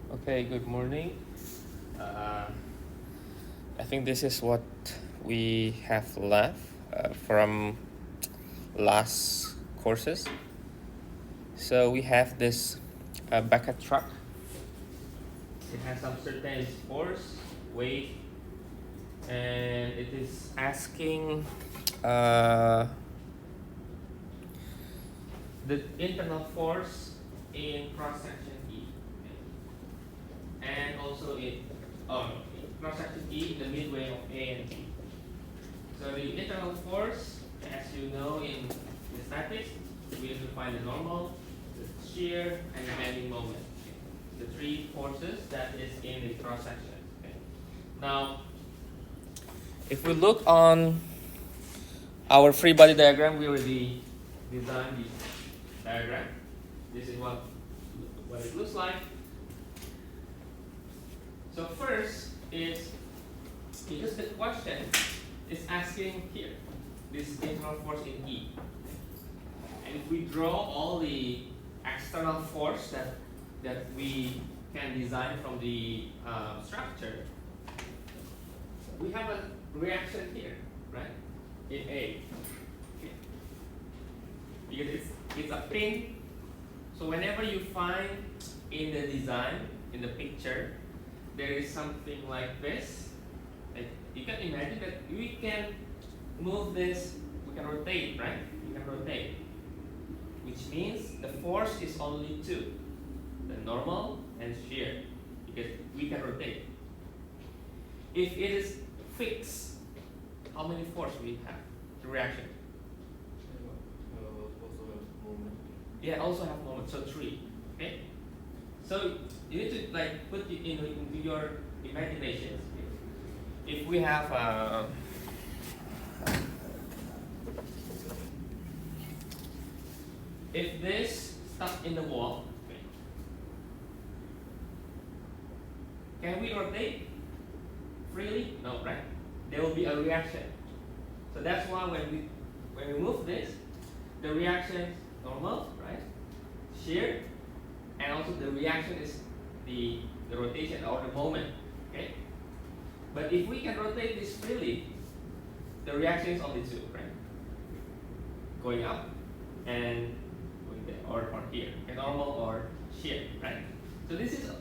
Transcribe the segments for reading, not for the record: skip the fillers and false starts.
Okay, good morning. Uh, I think this is what we have left from last courses. So we have this bucket truck. It has some certain force, weight, and it is asking the internal force in cross section E, and also in cross section E in the midway of A and B. So the internal force, as you know in the statics, we have to find the normal, the shear, and the bending moment. Okay. The three forces that is in the cross section. Okay. Now, if we look on our free body diagram, we already designed the diagram. This is what it looks like. So first is because the question is asking here this internal force in E. And if we draw all the external force that we can design from the structure, we have a reaction here, right? In A. Okay. Because it's a pin. So whenever you find in the design, in the picture, there is something like this. Like you can imagine that we can move this, we can rotate, right? We can rotate. Which means the force is only two, the normal and shear, because we can rotate. If it is fixed, how many force we have? The reaction. Also have moment. Yeah, also have moment, so three. Okay. So you need to like put it into your imaginations. If we have if this stuck in the wall, can we rotate freely? No, right? There will be a reaction. So that's why when we move this, the reaction is normal, right? Shear, and also the reaction is the rotation or the moment. Okay? But if we can rotate this freely, the reaction is only two, right? Going up and going there, or here, okay, normal or shear, right? So this is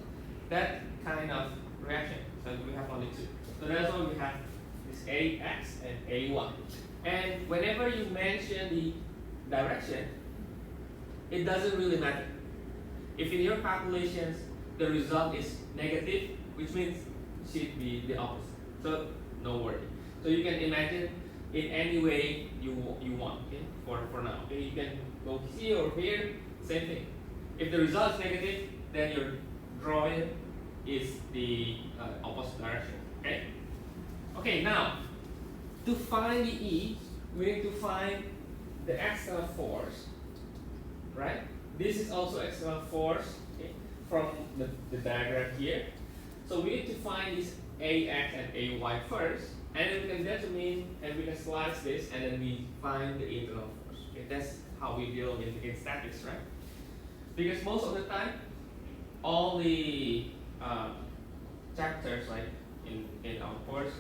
that kind of reaction. So we have only two. So that's why we have this AX and AY. And whenever you mention the direction, it doesn't really matter. If in your calculations the result is negative, which means it should be the opposite. So no worry. So you can imagine in any way you want, okay? For now. Okay, you can go here or here, same thing. If the result is negative, then your drawing is the opposite direction. Okay? Okay, now to find the E, we need to find the external force, right? This is also external force, okay, from the diagram here. So we need to find this AX and AY first, and then we can determine and we can slice this, and then we find the internal force. Okay, that's how we deal in statics, right? Because most of the time, all the chapters, like in our course,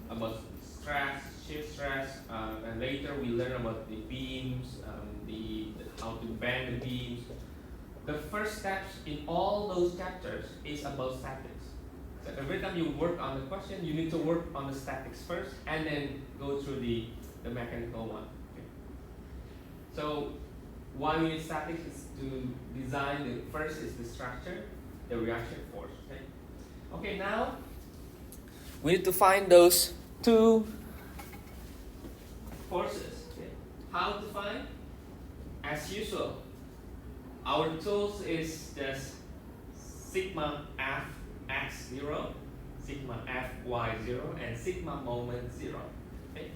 about stress, shift stress, and later we learn about the beams, how to bend the beams. The first steps in all those chapters is about statics. So every time you work on the question, you need to work on the statics first, and then go through the mechanical one. Okay. So why we need statics is to design the first is the structure, the reaction force. Okay. Okay, now we need to find those two forces. Okay. How to find? As usual, our tools is just sigma f x 0, sigma f y 0, and sigma moment 0. Okay.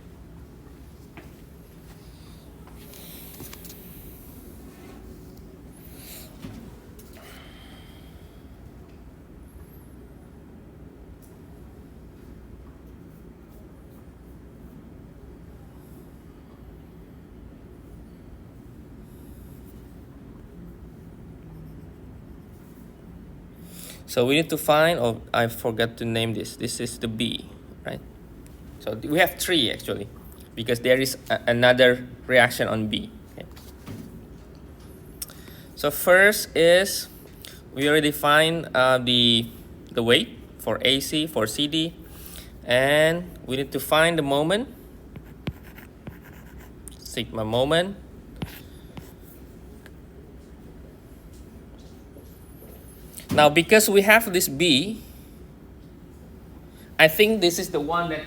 So we need to find, oh, I forgot to name this. This is the B, right? So we have 3 actually, because there is another reaction on B. Okay. So first is, we already find the weight for AC, for CD, and we need to find the moment, sigma moment. Now, because we have this B, I think this is the one that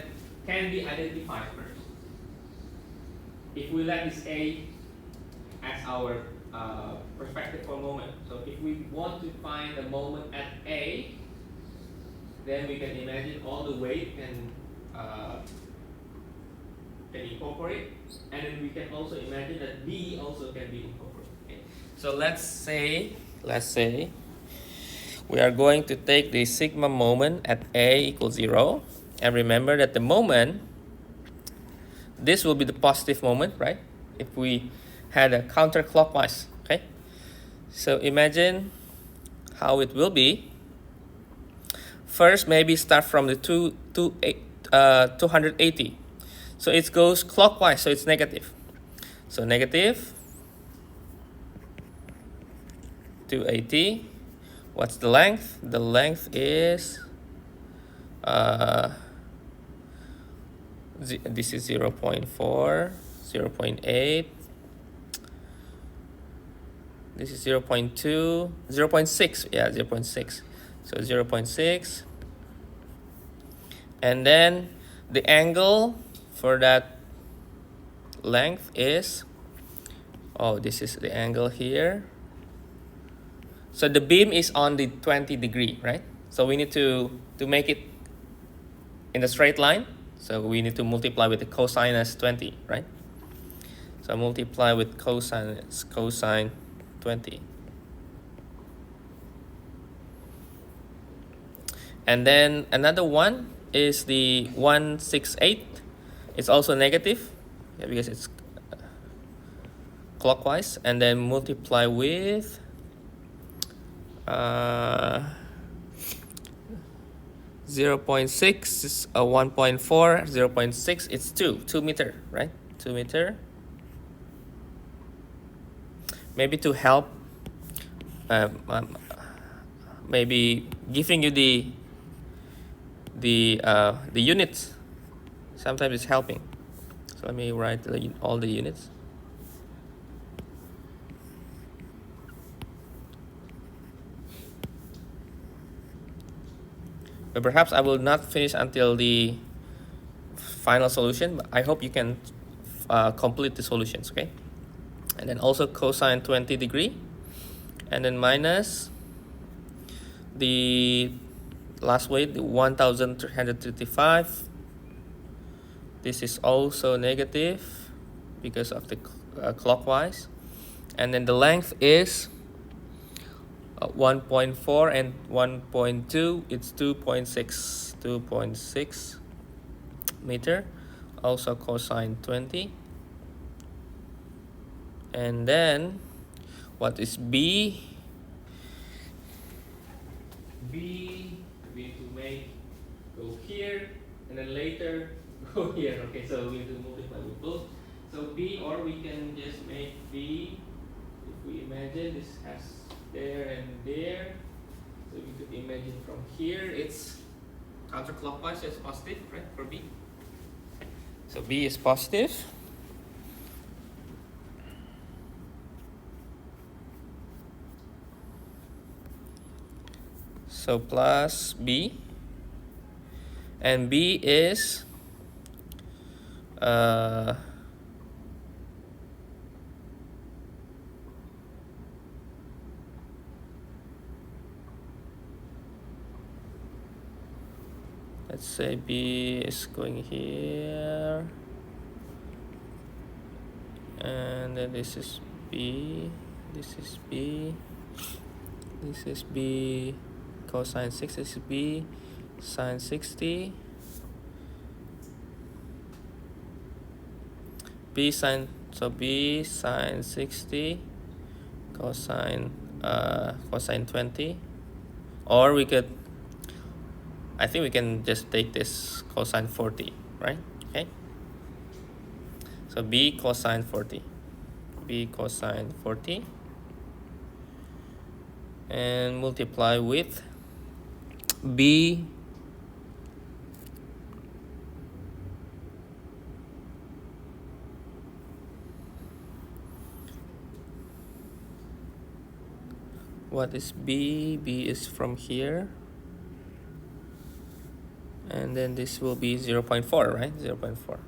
can be identified first. If we let this A as our perspective for a moment. So if we want to find a moment at A, then we can imagine all the weight can incorporate, and then we can also imagine that B also can be incorporated. Okay. So let's say we are going to take the sigma moment at A equals 0, and remember that the moment, this will be the positive moment, right? If we had a counterclockwise, okay? So imagine how it will be. First, maybe start from the 280. So it goes clockwise, so it's negative. So negative 280. What's the length? The length is this is 0.4, 0.8. This is 0.2, 0.6, yeah, 0.6. So 0.6. And then the angle for that length is, oh, this is the angle here. So the beam is on the 20 degree, right? So we need to make it in the straight line. So we need to multiply with the cosinus 20, right? So multiply with cosine 20. And then another one is the 168. It's also negative, yeah, because it's clockwise. And then multiply with 0.6 is 1.4, 0.6, it's 2 meter, right? 2 meter. Maybe to help, maybe giving you the units, sometimes it's helping. So let me write all the units. But perhaps I will not finish until the final solution, but I hope you can complete the solutions, okay? And then also cosine 20 degree, and then minus the last weight, the 1,335. This is also negative because of the clockwise. And then the length is 1.4 and 1.2, it's 2.6 meter, also cosine 20. And then what is B? B, we need to make go here, and then later go here. Okay, so we need to multiply with both. So B, or we can just make B, if we imagine this has there and there, so we could imagine from here it's counterclockwise, so it's positive, right, for B. So B is positive. So plus B, and B is let's say B is going here, and then this is B, this is B, this is B, cosine 6, this is B, sine 60, B sine, so B sine 60, cosine 20, Or we could, I think we can just take this cosine 40, right? Okay. So b cosine 40. B cosine 40. And multiply with b what is b? B is from here. And then this will be 0.4, right? 0.4.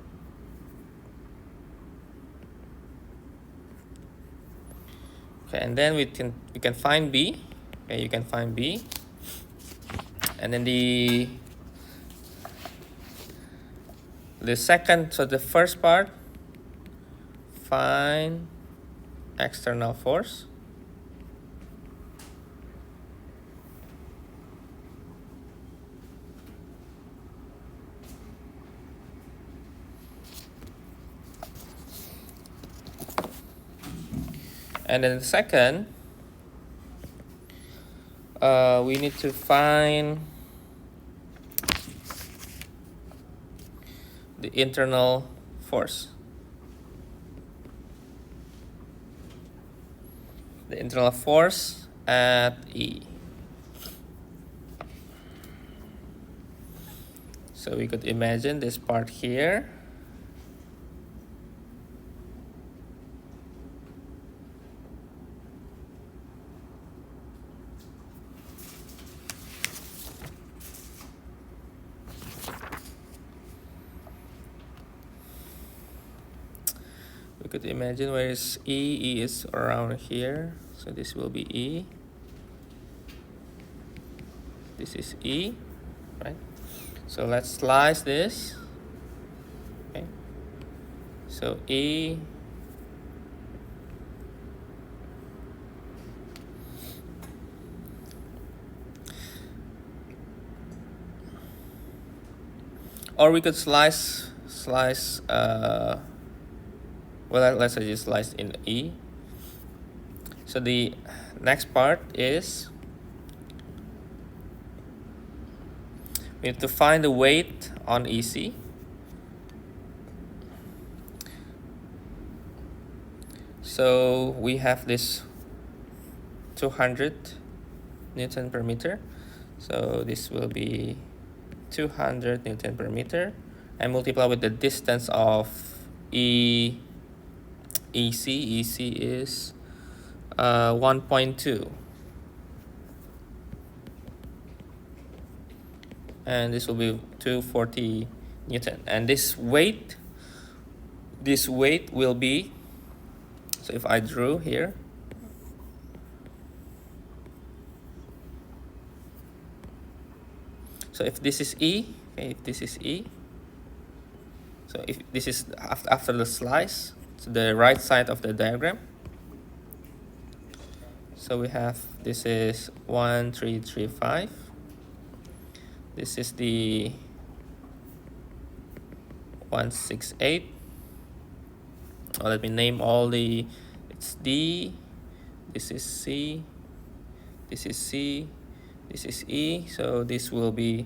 Okay, and then we can find b. Okay, you can find b. And then the second, so the first part, find external force. And then the second, we need to find the internal force. The internal force at E. So we could imagine this part here. We could imagine where is E. E is around here. So this will be E. This is E, right? So let's slice this. Okay. So E. Or we could slice, well, let's say just slice in E. So the next part is we need to find the weight on EC. So we have this 200 Newton per meter. So this will be 200 Newton per meter, and multiply with the distance of EC. EC is 1.2. And this will be 240 Newton. And this weight will be, so if I drew here, so if this is E, okay, if this is E, so if this is after the slice, to the right side of the diagram, so we have, this is 1335. This is the 168. Oh, let me name all the, it's D, this is C, this is C, this is E. So this will be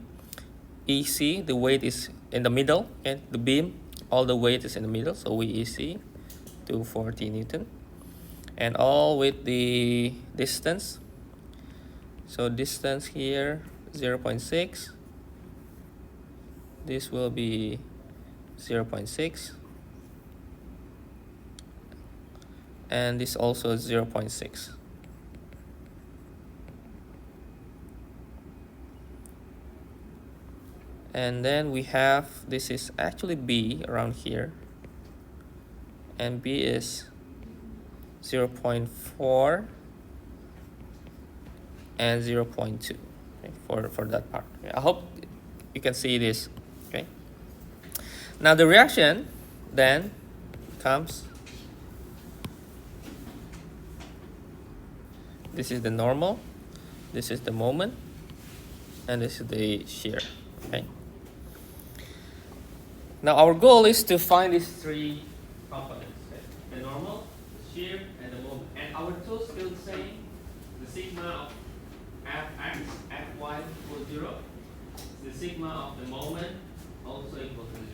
EC, the weight is in the middle, and the beam, all the weight is in the middle, so we EC 240 Newton. And all with the distance, so distance here 0.6, this will be 0.6, and this also 0.6. And then we have, this is actually B around here, and B is 0.4 and 0.2, okay, for that part. Okay, I hope you can see this. Okay. Now the reaction then comes, this is the normal, this is the moment, and this is the shear. Okay. Now our goal is to find these three components: okay? The normal, the shear, and the moment. And our tool still saying the sigma of Fx, Fy equals 0, the sigma of the moment also equals to 0.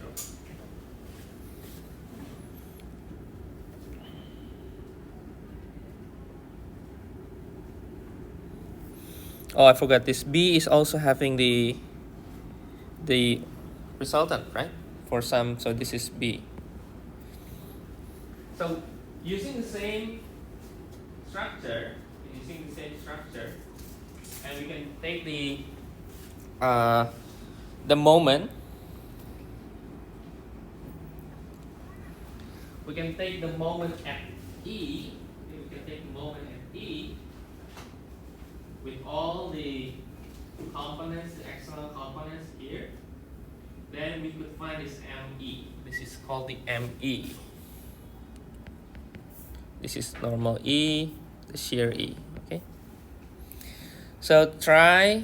Oh, I forgot this. B is also having the resultant, right? For some, so this is B. So using the same structure, and we can take the moment. We can take the moment at E. We can take the moment at E with all the components, the external components here. Then we could find this ME. This is called the ME. This is normal E, the shear E. Okay. So try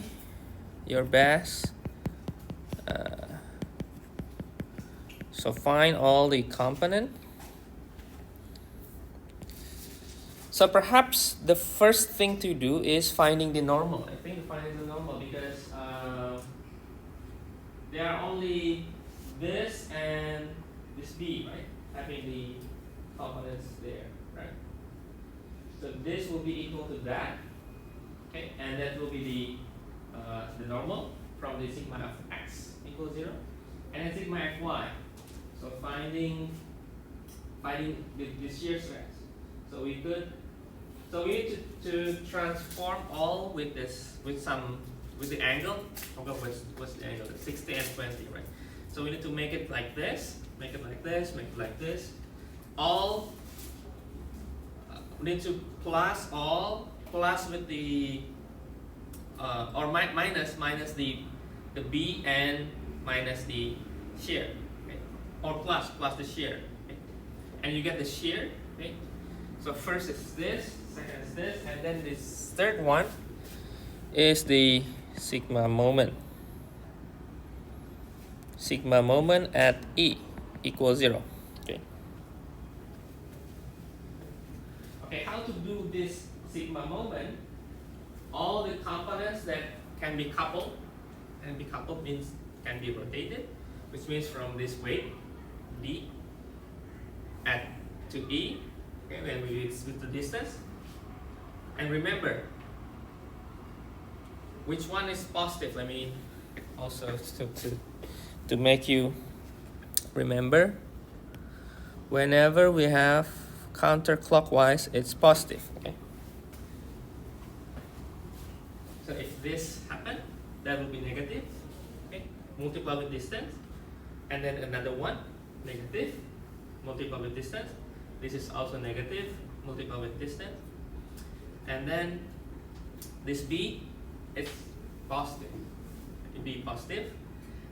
your best. So find all the component. So perhaps the first thing to do is finding the normal. I think finding the normal because there are only this and this B, right? Having the components there, right? So this will be equal to that, okay? And that will be the normal from the sigma of x equals 0, and then sigma fy. So finding the shear stress. So we need to transform all with this with the angle. What's the angle? 60 and 20, right? So we need to make it like this, make it like this, make it like this. All we need to plus with the minus the B and minus the shear, okay? Or plus the shear, okay? And you get the shear, okay? So first is this, second is this, and then this Third one is the sigma moment. Sigma moment at E equals 0. Okay. Okay, how to do this sigma moment? All the components that can be coupled, and be coupled means can be rotated, which means from this weight D to E, okay, when we split the distance. And remember, which one is positive? Let me Also to make you remember, whenever we have counterclockwise, it's positive. Okay. So if this happens, that will be negative. Okay, multiply with distance, and then another one, negative, multiply with distance. This is also negative, multiply with distance, and then this B is positive. It be positive,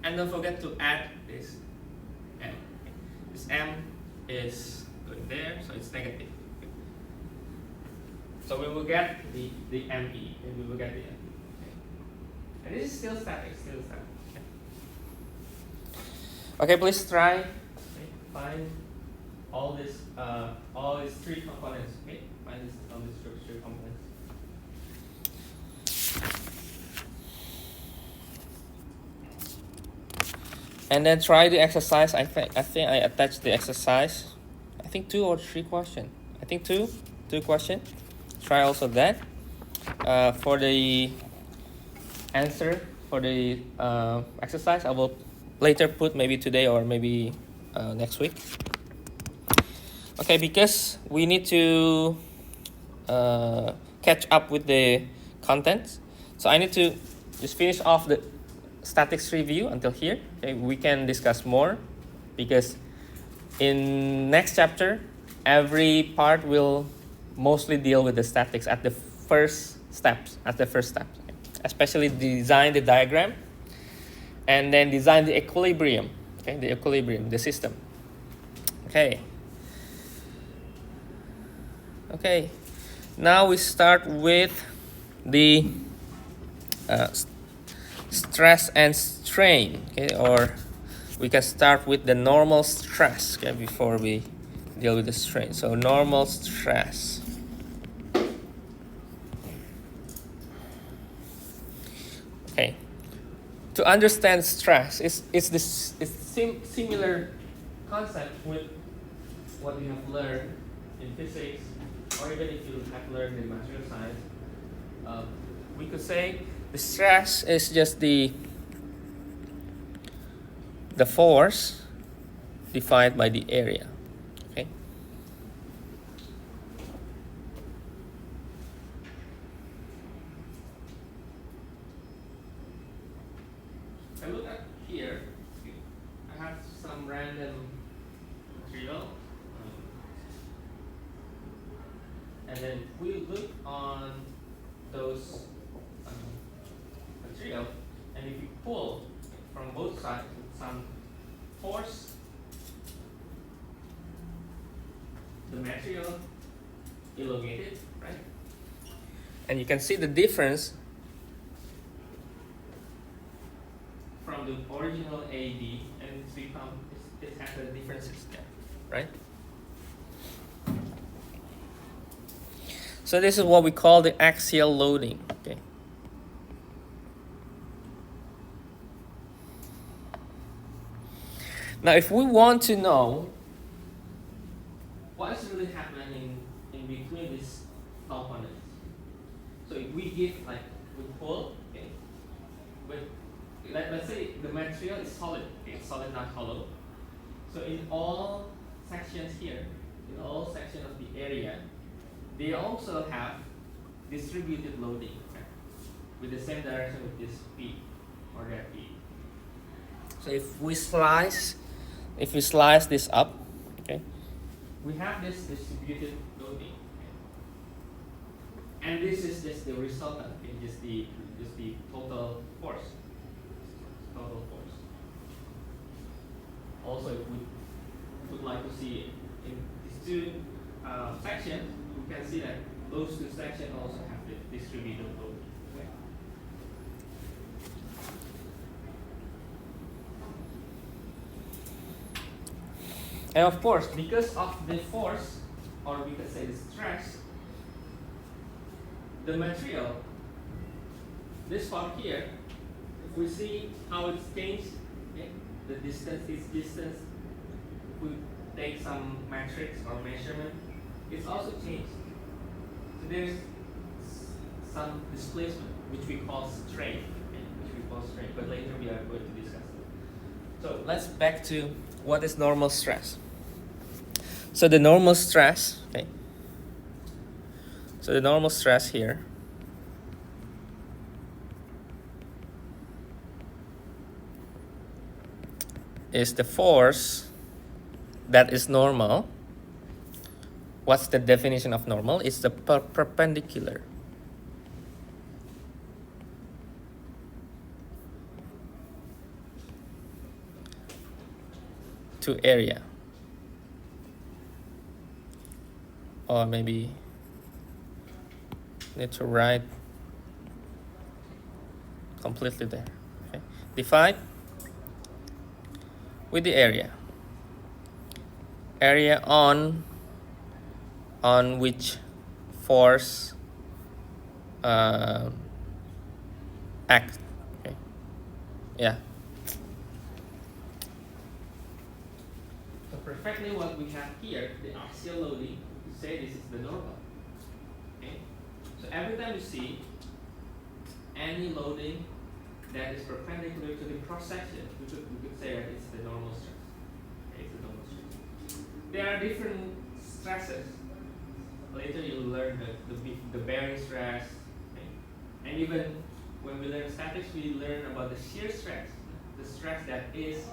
and don't forget to add this M. Okay. This M is going there, so it's negative. Okay. So we will get the ME, and we will get the ME. Okay. And this is still static, Okay, please try. Okay. Find all these three components. Okay, find all these three components. And then try the exercise. I think I attached the exercise. I think 2 or 3 questions. I think two questions. Try also that. For the answer for the exercise, I will later put maybe today or maybe next week. Okay, because we need to catch up with the contents, so I need to just finish off the statics review until here. Okay, we can discuss more because in next chapter every part will mostly deal with the statics at the first steps, okay? Especially design the diagram and then design the equilibrium, okay, the system. Okay, now we start with the stress and strain, okay, or we can start with the normal stress, okay, before we deal with the strain. So normal stress. to understand stress, it's similar concept with what you have learned in physics, or even if you have learned in material science. We could say the stress is just the force divided by the area. Okay. If I look at here, I have some random material, and then we look on those material, and if you pull from both sides with some force, the material elongated, right? And you can see the difference from the original AB, and it's become, it has the differences there, right? So this is what we call the axial loading. Okay. Now, if we want to know what is really happening in between these components, so if we give, like, we pull, okay, with, let's say the material is solid, okay, it's solid, not hollow. So in all sections here, in all sections of the area, they also have distributed loading, okay, with the same direction with this P or that P. So if we slice this up, okay, we have this distributed loading, okay, and this is just the resultant, okay, just the total force. Total force. Also, if we would like to see in these two sections, you can see that those two sections also have the distributed loading. Okay. and of course, Because of the force, or we could say the stress, the material, this part here, if we see how it's changed, okay, the distance, this distance, if we take some matrix or measurement, it's also changed. So there's some displacement, which we call strain, okay, but later we are going to discuss it. so let's back to what is normal stress. So the normal stress, okay. So the normal stress here is the force that is normal. What's the definition of normal? It's the perpendicular to area. Or maybe need to write completely there. Okay. Divide with the area. Area on which force act. Okay. Yeah. So perfectly what we have here, the axial loading, we say this is the normal. Okay? So every time you see any loading that is perpendicular to the cross section, we could say that it's the normal stress. Okay, it's the normal stress. There are different stresses. Later you'll learn the bearing stress. Okay? And even when we learn statics, we learn about the shear stress, the stress that is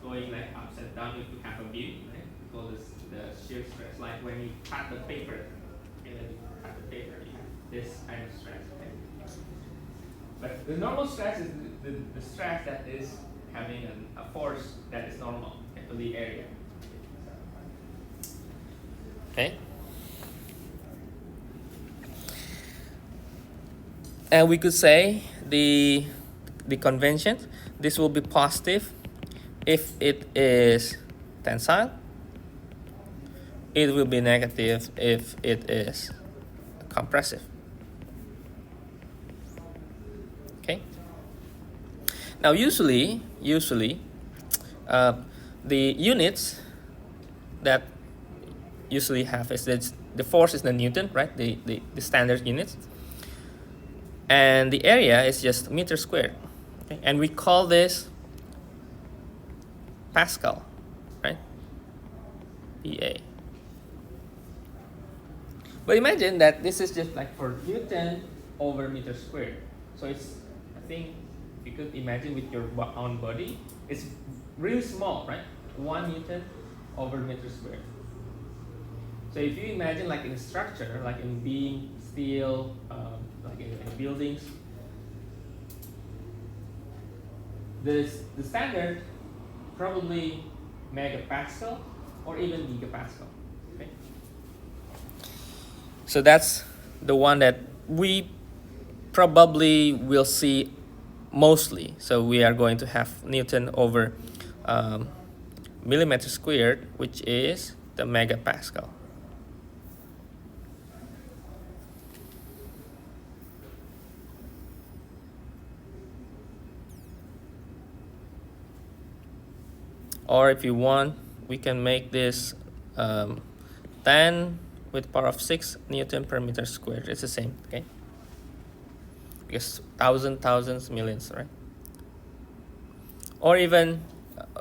going like upside down if you have a beam, right? We call this the shear stress. Like when you cut the paper, okay, when you cut the paper, you have this kind of stress. Okay? But the normal stress is the stress that is having a force that is normal to the area. Okay. And we could say the convention, this will be positive if it is tensile. It will be negative if it is compressive. Okay. Now, usually, the units that usually have is that the force is the Newton, right? The standard units, and the area is just meter squared, okay? And we call this Pascal, right? PA. But imagine that this is just like for Newton over meter squared. So it's, I think you could imagine with your own body, it's really small, right? 1 Newton over meter squared. So if you imagine like in a structure, like in beam, steel, like in buildings, the standard probably megapascal or even gigapascal. Okay? So that's the one that we probably will see mostly. So we are going to have Newton over millimeter squared, which is the megapascal. Or if you want, we can make this 10 with power of 6 Newton per meter squared. It's the same, okay? Because thousands, millions, right? Or even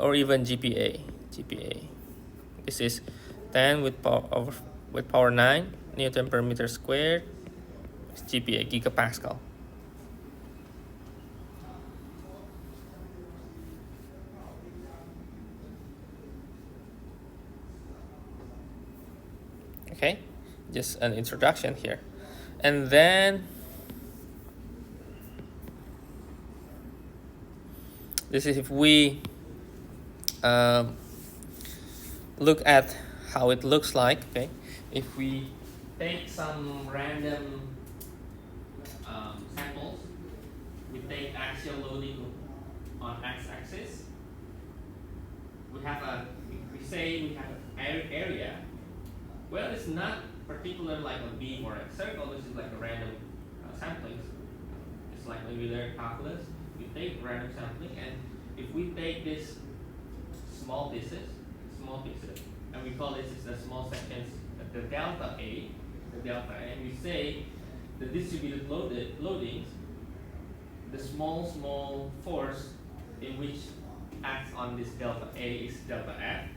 GPA. This is 10 with power 9 Newton per meter squared. It's GPA, gigapascal. Okay, just an introduction here. And then this is if we look at how it looks like, okay? If we take some random samples, we take axial loading on x-axis. We say we have an area. Well, it's not particular like a beam or a circle. This is like a random sampling. It's like when we learn calculus, we take random sampling, and if we take this small pieces, and we call this the small sections, the delta A, and we say the distributed loadings, the small force in which acts on this delta A is delta F.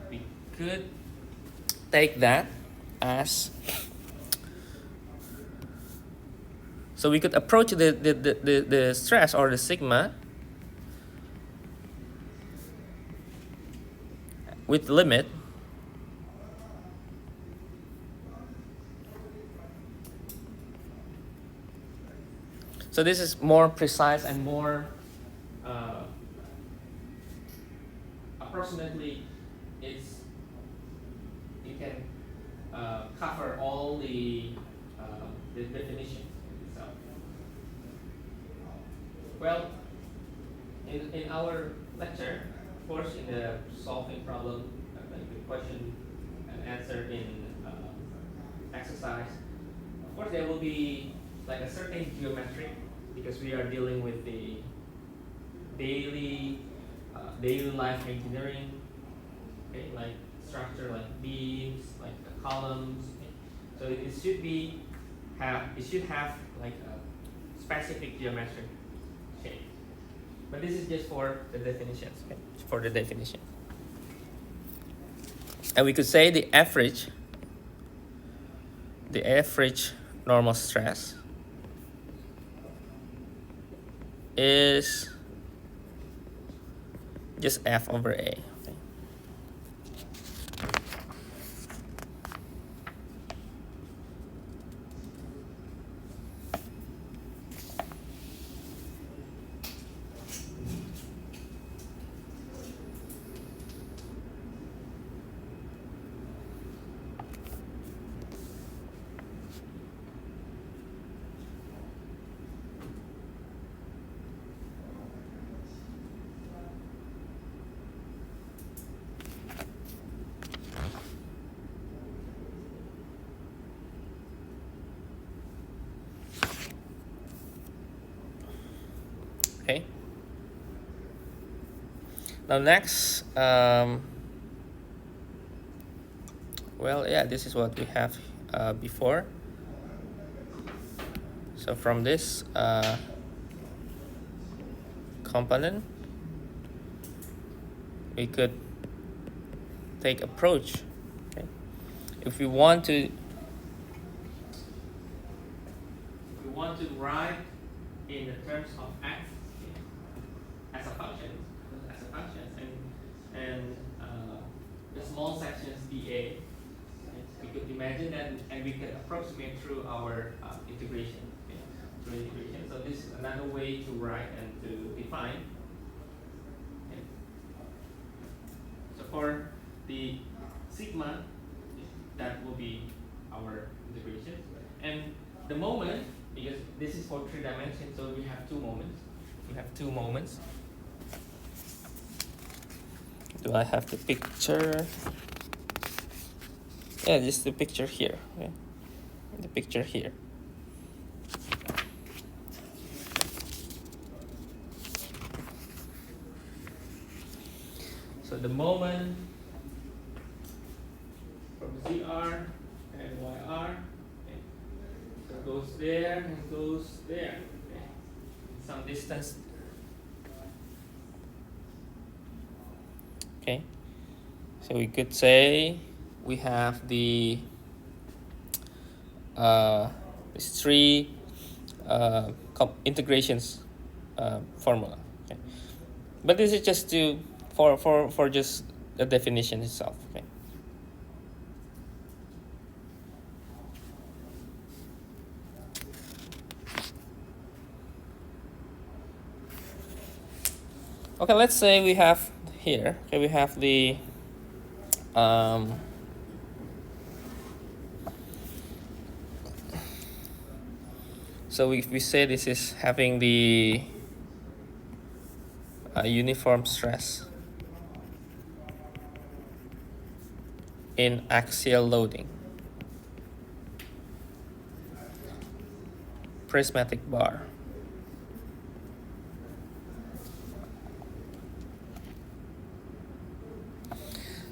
We could take that as, so we could approach the stress or the sigma with limit so this is more precise and more approximately you can cover all the definitions itself. Well, in our lecture, of course, in the solving problem, like the question and answer in exercise, of course there will be like a certain geometry because we are dealing with the daily life engineering, okay, like structure, like beams, like the columns. Okay. So it should have like a specific geometric shape. But this is just for the definitions, okay? For the definition. And we could say the average normal stress is just F over A. Okay. Okay. Now next, well, yeah, this is what we have before. So from this component, we could take approach. Okay? If we want to write in the terms of x as a function, and the small sections dA, we could imagine that, and we can approximate through our integration. Through integration. So this is another way to write and to define. Okay. So for the sigma, that will be our integration. And the moment, because this is for 3 dimensions, so we have 2 moments. Do I have the picture? Yeah, just the picture here. Okay. The picture here. So the moment from ZR and YR, okay, so goes there and goes there, okay, some distance. Okay, so we could say we have the these 3 integrations formula. Okay, but this is just to for just the definition itself. Okay. Okay, let's say we have here. Okay, we have the so if we say this is having the uniform stress in axial loading, prismatic bar.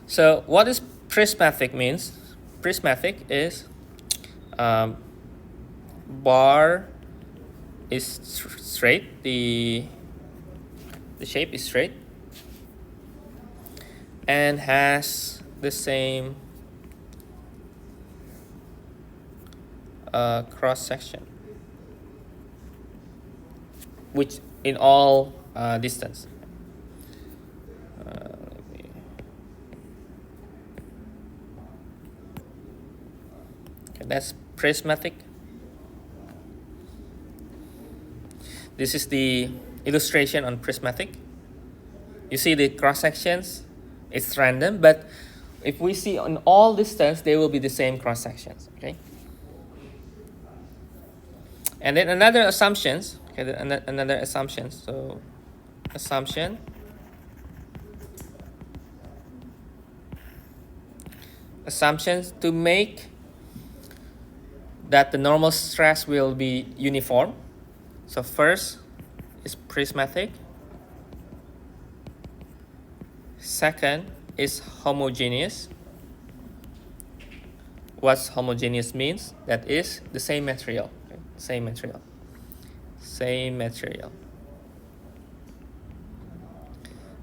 So what is prismatic means? Prismatic is bar is straight, the shape is straight, and has the same cross section, which in all distance. Okay, that's prismatic. This is the illustration on prismatic. You see the cross sections, it's random, but if we see on all distance, they will be the same cross sections. Okay. And then another assumptions. Okay, another assumption. So, assumptions to make that the normal stress will be uniform. So first is prismatic. Second is homogeneous. What homogeneous means? That is the same material. Okay? Same material.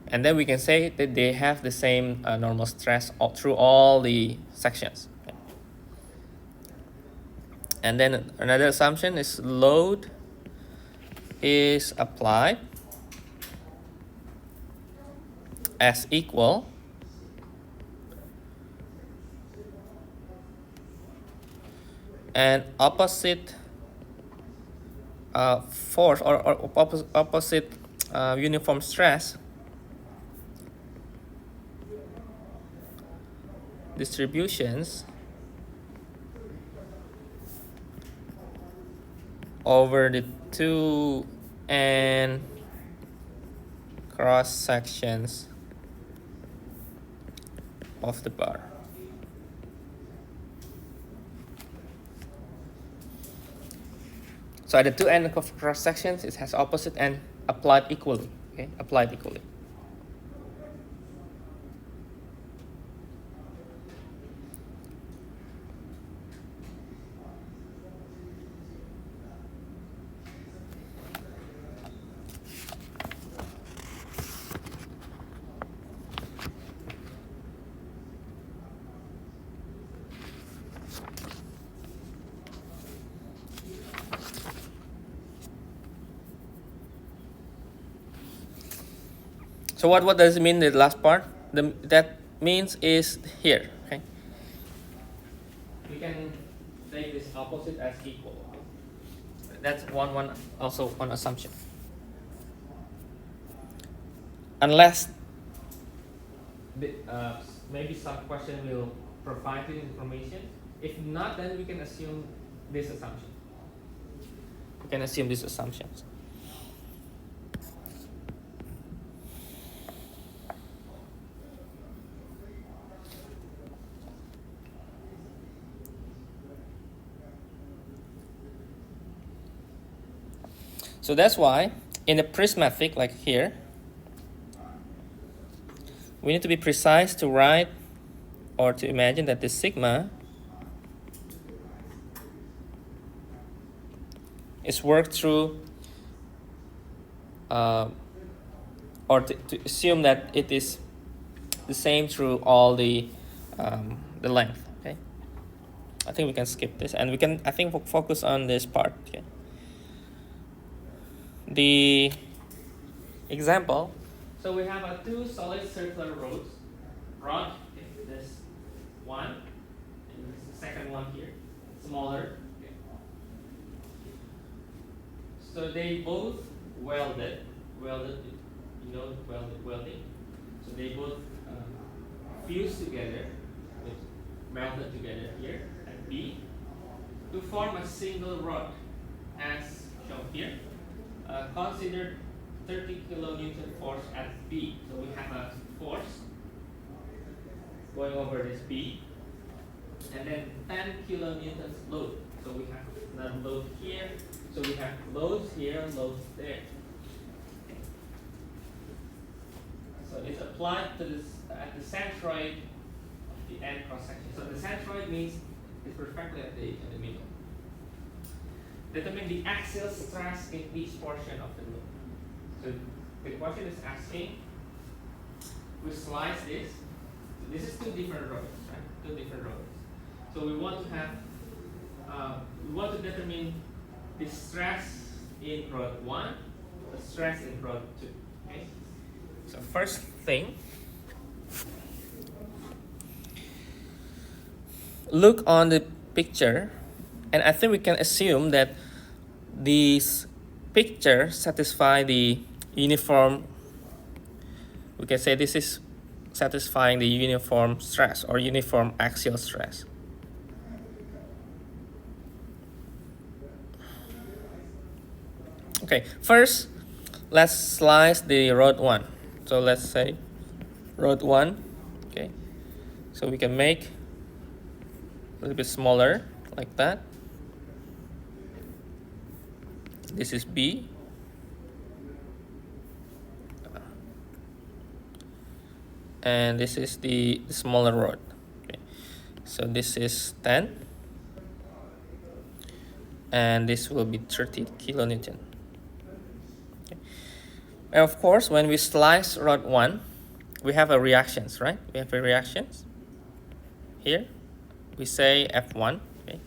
And then we can say that they have the same normal stress through all the sections. Okay? And then another assumption is load is applied as equal and opposite force or opposite uniform stress distributions over the 2 and cross sections of the bar. So at the 2 ends of cross sections, it has opposite and applied equally. Okay, applied equally. So what does it mean, the last part? That means is here, okay? We can take this opposite as equal. That's also one assumption. Unless maybe some question will provide this information. If not, then we can assume this assumption. we can assume these assumptions. So that's why in a prismatic, like here, we need to be precise to write or to imagine that the sigma is worked through, or to assume that it is the same through all the length. Okay, I think we can skip this, and we can, I think, focus on this part. Okay, the example. So we have two solid circular rods. Rod, okay, this one, and this is the second one here, smaller. Okay. So they both welded, you know, welding. So they both fused together, melted together here at B to form a single rod, as shown here. Consider 30 kilonewton force at B. So we have a force going over this B, and then 10 kilonewtons load. So we have another load here. So we have loads here, loads there. So it's applied to this at the centroid of the end cross section. So the centroid means it's perfectly at the middle. Determine the axial stress in each portion of the load. So the question is asking, we slice this. So this is two different rods, right? Two different rods. So we want to have, we want to determine the stress in rod 1, the stress in rod 2. Okay. So first thing, look on the picture, and I think we can assume that these pictures satisfy the uniform. We can say this is satisfying the uniform stress or uniform axial stress. Okay, first let's slice the rod 1. So let's say rod 1. Okay, so we can make a little bit smaller like that. This is B. And this is the smaller rod. Okay. So this is 10. And this will be 30 kilonewton. Okay. And of course, when we slice rod 1, we have a reactions, right? We have a reactions. Here, we say F1. Okay.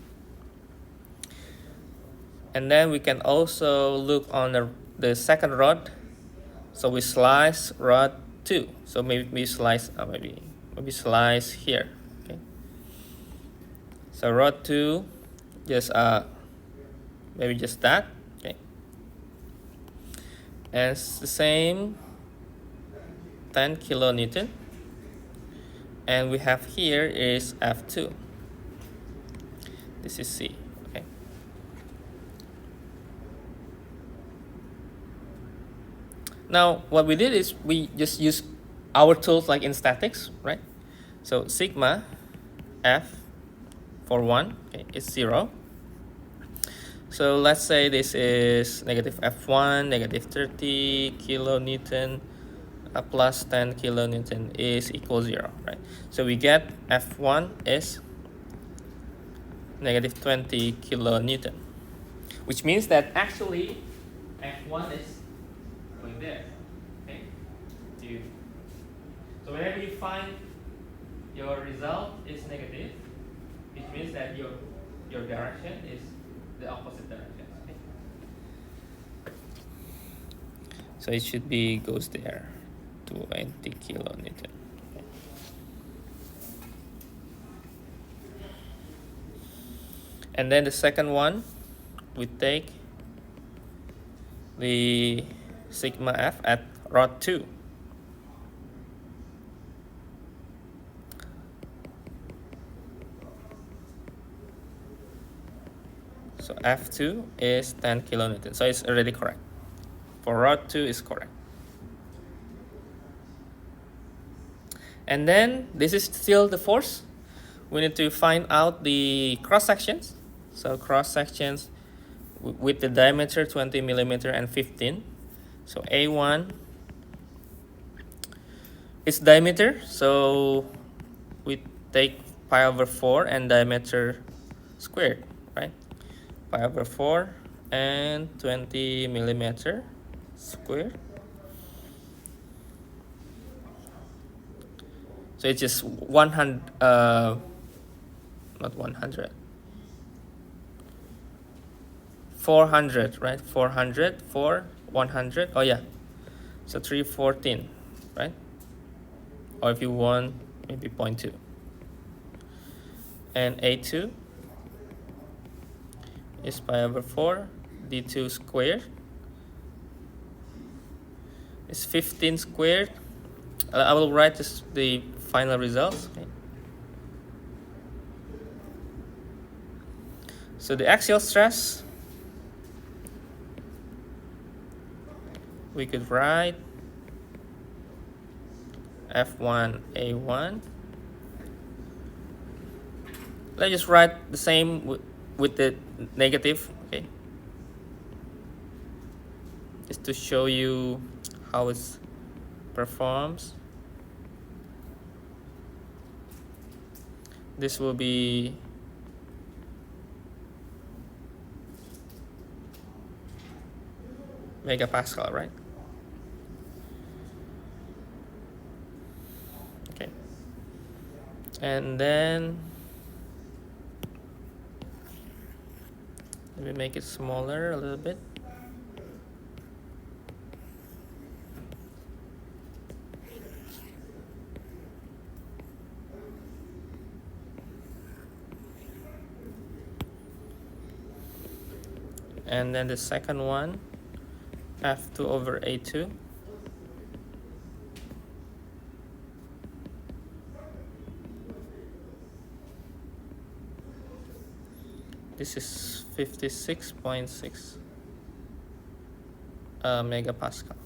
And then we can also look on the second rod. So we slice rod 2. So maybe we slice, maybe slice here. Okay. So rod 2, just maybe just that. Okay. And it's the same 10 kilonewton. And we have here is F2. This is C. Okay. Now, what we did is we just use our tools like in statics, right? So sigma F for 1, okay, is 0. So let's say this is negative F1, negative 30 kilonewton plus 10 kilonewton is equal 0, right? So we get F1 is negative 20 kilonewton, which means that Actually, F1 is going there. Okay. So whenever you find your result is negative, it means that your direction is the opposite direction. Okay. So it should be goes there, 20 kilonewton. Okay. And then the second one, we take the sigma F at rod 2. So F2 is 10 kilonewton. So it's already correct. For rod 2 is correct. And then this is still the force. We need to find out the cross sections. So cross sections with the diameter 20 millimeter and 15. So A1 is diameter. So we take pi over 4 and diameter squared, right? Pi over 4 and 20 millimeter squared. So it's just 100, not 100, 400, right? 400 for 100. Oh yeah, so 314, right? Or if you want, maybe 0.2. And A2 is pi over 4, D2 squared is 15 squared. I will write the final results. Okay. So the axial stress, we could write F1A1. Let's just write the same with the negative, okay? Just to show you how it performs. This will be megapascal, right? Okay. And then let me make it smaller a little bit. And then the second one, F2 over A2. This is 56.6 megapascal.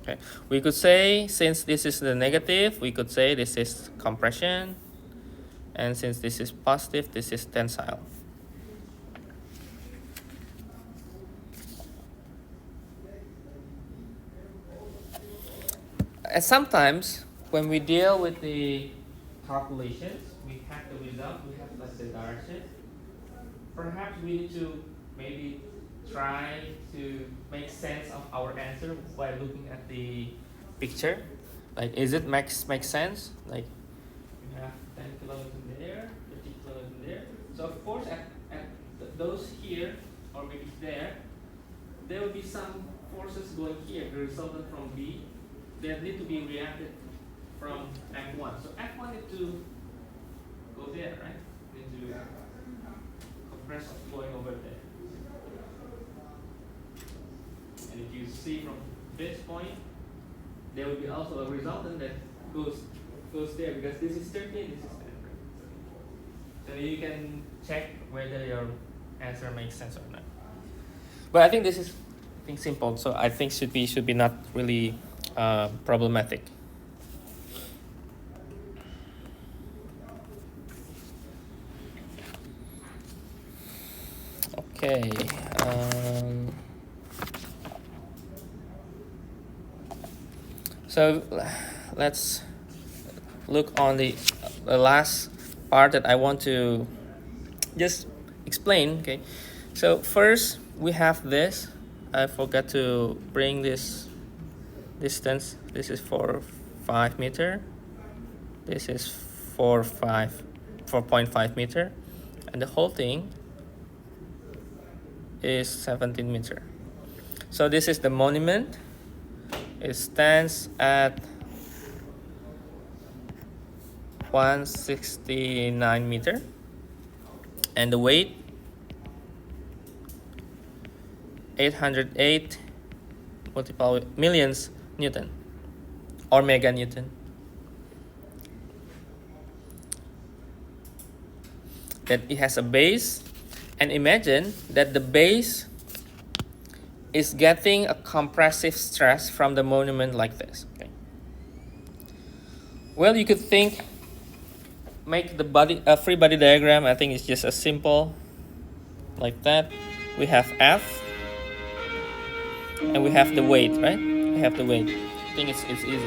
Okay, we could say, since this is the negative, we could say this is compression, and since this is positive, this is tensile. And sometimes when we deal with the calculations, we have the result, we have like the direction. Perhaps we need to maybe try to make sense of our answer by looking at the picture. Like, is it make sense? Like, you have 10 kilonewton there, 50 kilonewton there. So of course, at those here or maybe there will be some forces going here, the resultant from B, that need to be reacted from F1. So F1 need to go there, right? Need to compress going over there. And if you see from this point, there will be also a resultant that goes there, because this is 30 and this is 10. So you can check whether your answer makes sense or not. But I think this is simple, so I think should be not really problematic. Okay. So let's look on the last part that I want to just explain. Okay, so first we have this. I forgot to bring this distance. This is 4.5 meter. This is 4.5 meter, and the whole thing is 17 meter. So this is the monument. It stands at 169 meter, and the weight 808 multiple millions Newton or mega Newton. That it has a base, and imagine that the base is getting a compressive stress from the monument like this. Okay. Well, you could think, make the body a free body diagram. I think it's just as simple like that. We have F, and we have the weight, right? We have the weight. I think it's easy.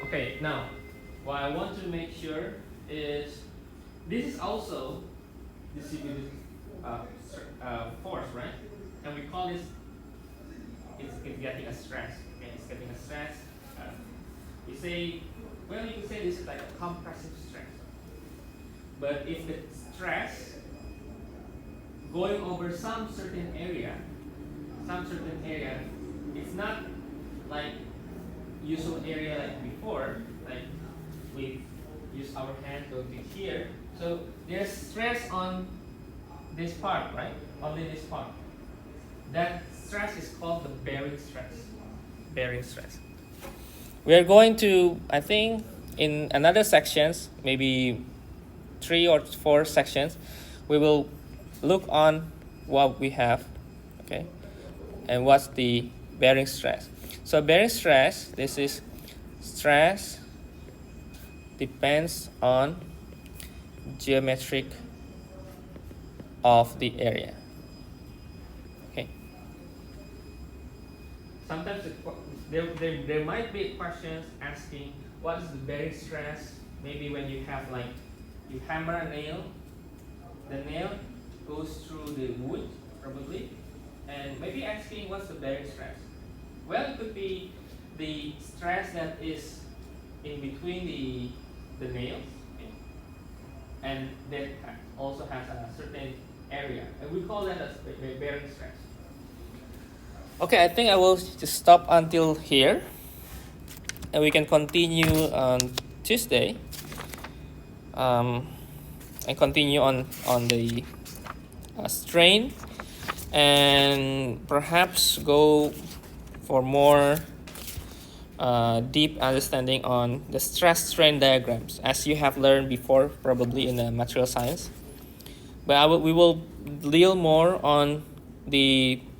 Okay, now what I want to make sure is this is also distributed force, right? And we call this, it's getting a stress. Okay, it's getting a stress. We say, well, you can say this is like a compressive stress. But if the stress going over some certain area, it's not like usual area like before, like we use our hand to get here. So there's stress on this part, right? Only this part. That stress is called the bearing stress. Bearing stress. We are going to, I think, in another sections, maybe 3 or 4 sections, we will look on what we have, okay, and what's the bearing stress. So bearing stress, this is stress depends on geometric of the area. Okay. Sometimes there might be questions asking what is the bearing stress. Maybe when you have like you hammer a nail, the nail goes through the wood probably, and maybe asking what's the bearing stress. Well, it could be the stress that is in between the nails, okay, and that also has a certain area, and we call that as bearing stress. Okay, I think I will just stop until here, and we can continue on Tuesday, and continue on the strain, and perhaps go for more deep understanding on the stress strain diagrams, as you have learned before probably in material science. But we will deal more on the